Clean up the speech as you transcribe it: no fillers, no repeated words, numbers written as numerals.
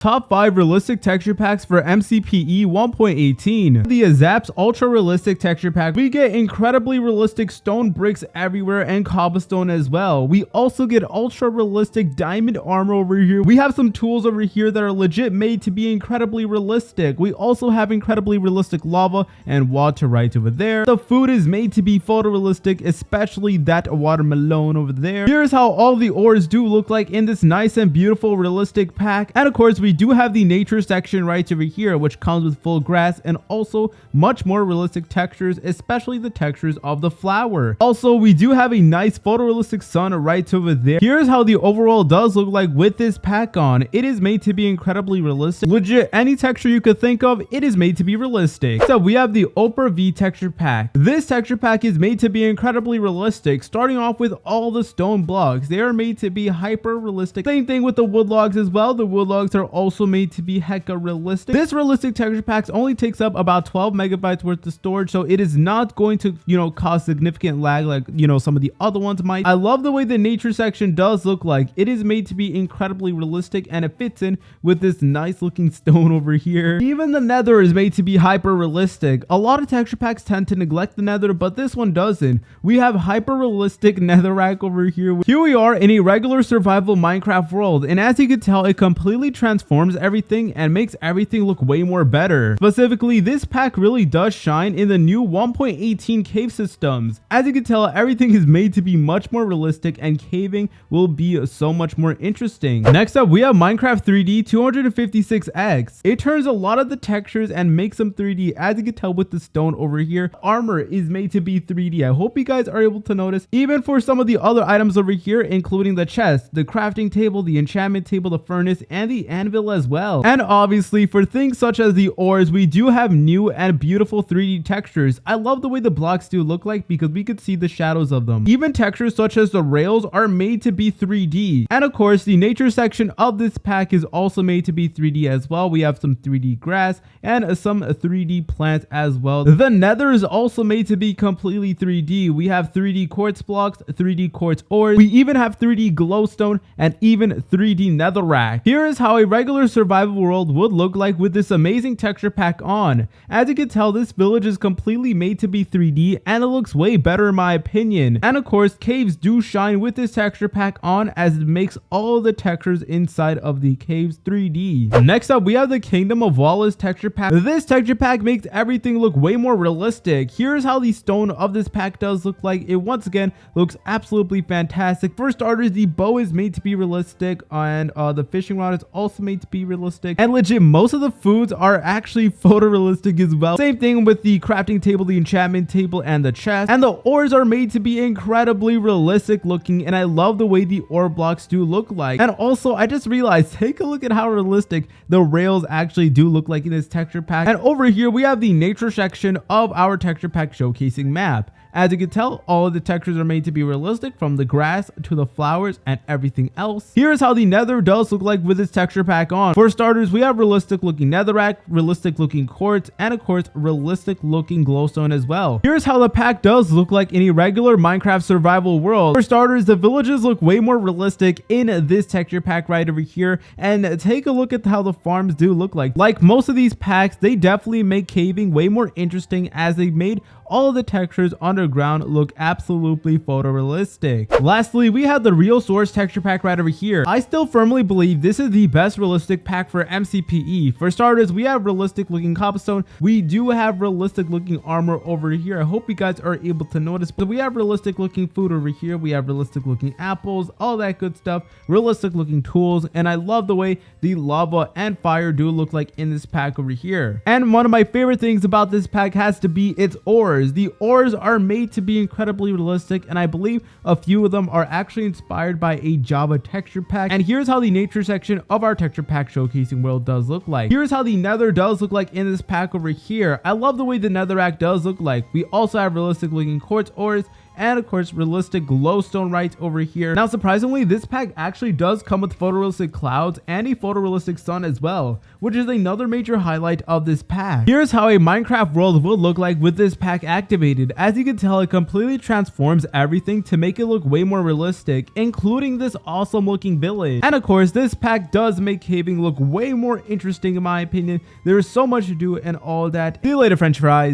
Top 5 realistic texture packs for MCPE 1.18. The Azapz Ultrareal texture pack, we get incredibly realistic stone bricks everywhere and cobblestone as well. We also get ultra realistic diamond armor over here. We have some tools over here that are legit made to be incredibly realistic. We also have incredibly realistic lava and water right over there. The food is made to be photorealistic, especially that watermelon over there. Here's how all the ores do look like in this nice and beautiful realistic pack. And of course, we do have the nature section right over here, which comes with full grass and also much more realistic textures, especially the textures of the flower. Also, we do have a nice photorealistic sun right over there. Here's how the overall does look like with this pack on. It is made to be incredibly realistic. Legit, any texture you could think of, it is made to be realistic. So we have the Obepr V texture pack. This texture pack is made to be incredibly realistic, starting off with all the stone blocks. They are made to be hyper realistic. Same thing with the wood logs as well. The wood logs are also made to be hecka realistic. This realistic texture pack only takes up about 12 megabytes worth of storage, so it is not going to, cause significant lag like, some of the other ones might. I love the way the nature section does look like. It is made to be incredibly realistic and it fits in with this nice looking stone over here. Even the nether is made to be hyper realistic. A lot of texture packs tend to neglect the nether, but this one doesn't. We have hyper realistic netherrack over here. Here we are in a regular survival Minecraft world, and as you can tell, it completely transforms everything and makes everything look way more better. Specifically, this pack really does shine in the new 1.18 cave systems. As you can tell, everything is made to be much more realistic and caving will be so much more interesting. Next up, we have Minecraft 3D 256X. It turns a lot of the textures and makes them 3D, as you can tell with the stone over here. Armor is made to be 3D. I hope you guys are able to notice. Even for some of the other items over here, including the chest, the crafting table, the enchantment table, the furnace, and the anvil as well. And obviously, for things such as the ores, we do have new and beautiful 3D textures. I love the way the blocks do look like because we could see the shadows of them. Even textures such as the rails are made to be 3D. And of course, the nature section of this pack is also made to be 3D as well. We have some 3D grass and some 3D plants as well. The nether is also made to be completely 3D. We have 3D quartz blocks, 3D quartz ores. We even have 3D glowstone and even 3D netherrack. Here is how a regular survival world would look like with this amazing texture pack on. As you can tell, this village is completely made to be 3D and it looks way better in my opinion. And of course, caves do shine with this texture pack on as it makes all the textures inside of the caves 3D. Next up, we have the Kingdom of Wallace texture pack. This texture pack makes everything look way more realistic. Here's how the stone of this pack does look like. It once again looks absolutely fantastic. For starters, the bow is made to be realistic and the fishing rod is also made to be realistic. And legit, most of the foods are actually photorealistic as well. Same thing with the crafting table, the enchantment table, and the chest. And the ores are made to be incredibly realistic looking, and I love the way the ore blocks do look like. And also, I just realized, take a look at how realistic the rails actually do look like in this texture pack. And over here, we have the nature section of our texture pack showcasing map. As you can tell, all of the textures are made to be realistic, from the grass to the flowers and everything else. Here's how the nether does look like with its texture pack on. For starters, we have realistic looking netherrack, realistic looking quartz, and of course, realistic looking glowstone as well. Here's how the pack does look like in a regular Minecraft survival world. For starters, the villages look way more realistic in this texture pack right over here. And take a look at how the farms do look like. Like most of these packs, they definitely make caving way more interesting as they made all of the textures underground look absolutely photorealistic. Lastly, we have the Realsource texture pack right over here. I still firmly believe this is the best realistic pack for MCPE. For starters, we have realistic looking cobblestone. We do have realistic looking armor over here. I hope you guys are able to notice. But we have realistic looking food over here. We have realistic looking apples, all that good stuff, realistic looking tools, and I love the way the lava and fire do look like in this pack over here. And one of my favorite things about this pack has to be its ores. The ores are made to be incredibly realistic, and I believe a few of them are actually inspired by a Java texture pack. And here's how the nature section of our texture pack showcasing world does look like. Here's how the nether does look like in this pack over here. I love the way the netherrack does look like. We also have realistic looking quartz ores and of course realistic glowstone right over here. Now surprisingly, this pack actually does come with photorealistic clouds and a photorealistic sun as well, which is another major highlight of this pack. Here's how a Minecraft world will look like with this pack activated. As you can tell, it completely transforms everything to make it look way more realistic, including this awesome looking village. And of course, this pack does make caving look way more interesting in my opinion. There is so much to do and all that. See you later, French fries.